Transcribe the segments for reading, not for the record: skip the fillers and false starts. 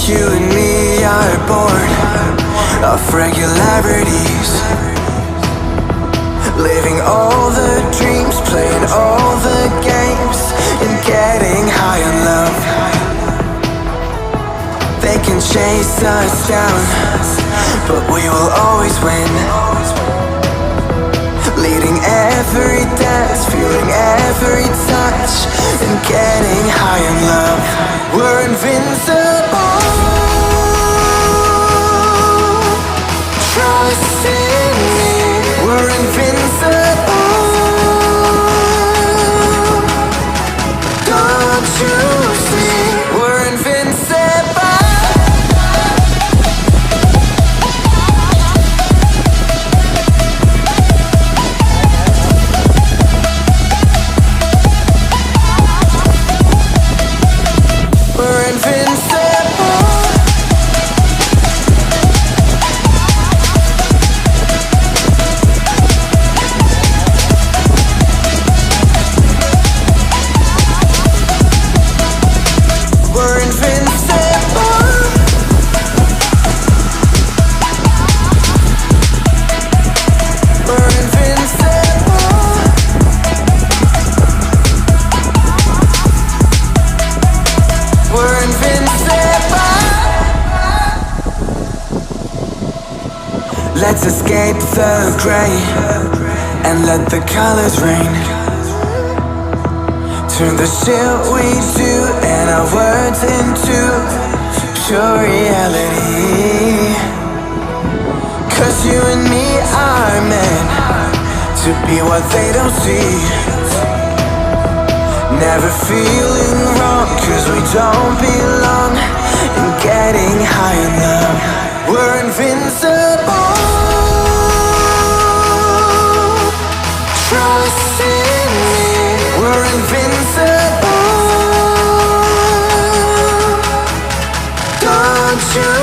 You and me are born of regularities, living all the dreams, playing all the games, and getting high on love. They can chase us down, but we will always win. Leading every dance, feeling every touch, and getting high on love. We're invincible. Trust in me. We're invincible. Don't you see? We're invincible. We're invincible. We're invincible. We're invincible. We're invincible. Let's escape the gray and let the colors rain. Turn the shit we do and our words into pure reality. 'Cause you and me are meant to be what they don't see. Never feeling wrong 'cause we don't belong. And getting high in love. We're invincible. Trust in me. We're invincible. Don't you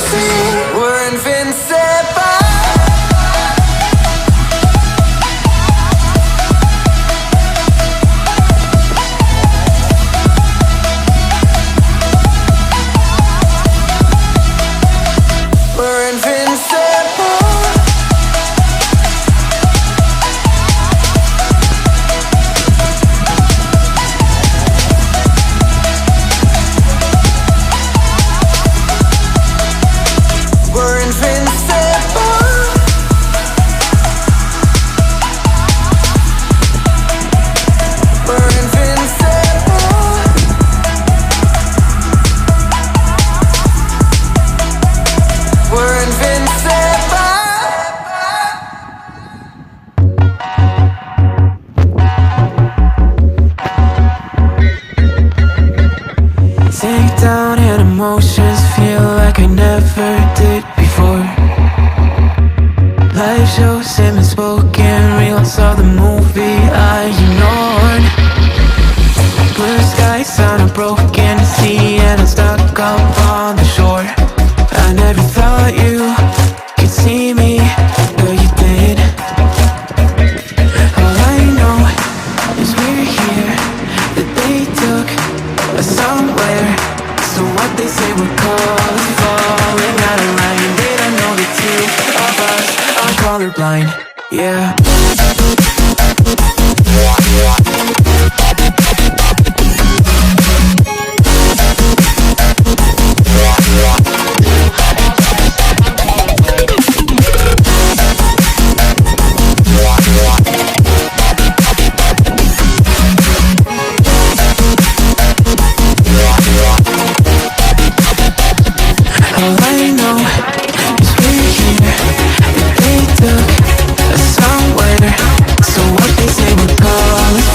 see? We're invincible. We're invincible. We're invincible. We're invincible. We're invincible. Take down and emotions feel like I never did before. Life shows him and spoken reels of the movie I ignored. Blue skies sound broken sea and I'm stuck up on the shore. I never thought you could see me, but you did. All I know is we're here, that they took us somewhere. So what they say we're called, falling out of line. They don't know the two of us are colorblind, yeah. All I know is we're here, that they took us somewhere. So what they say we're calling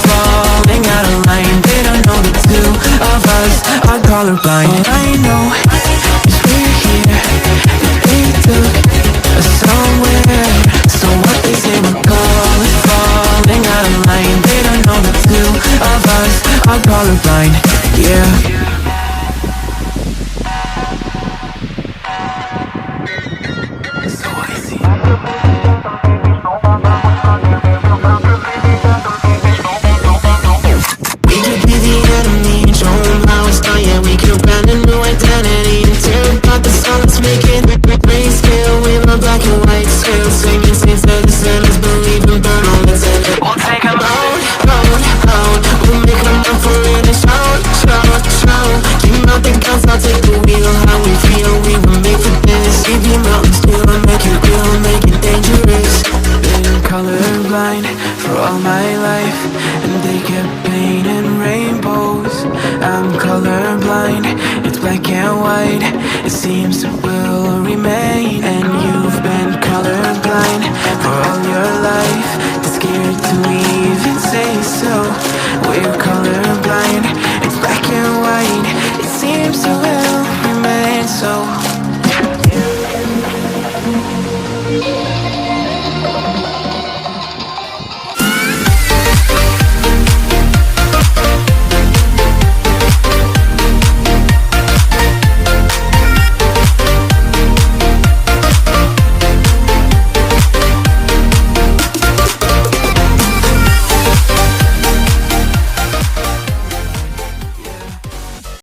you.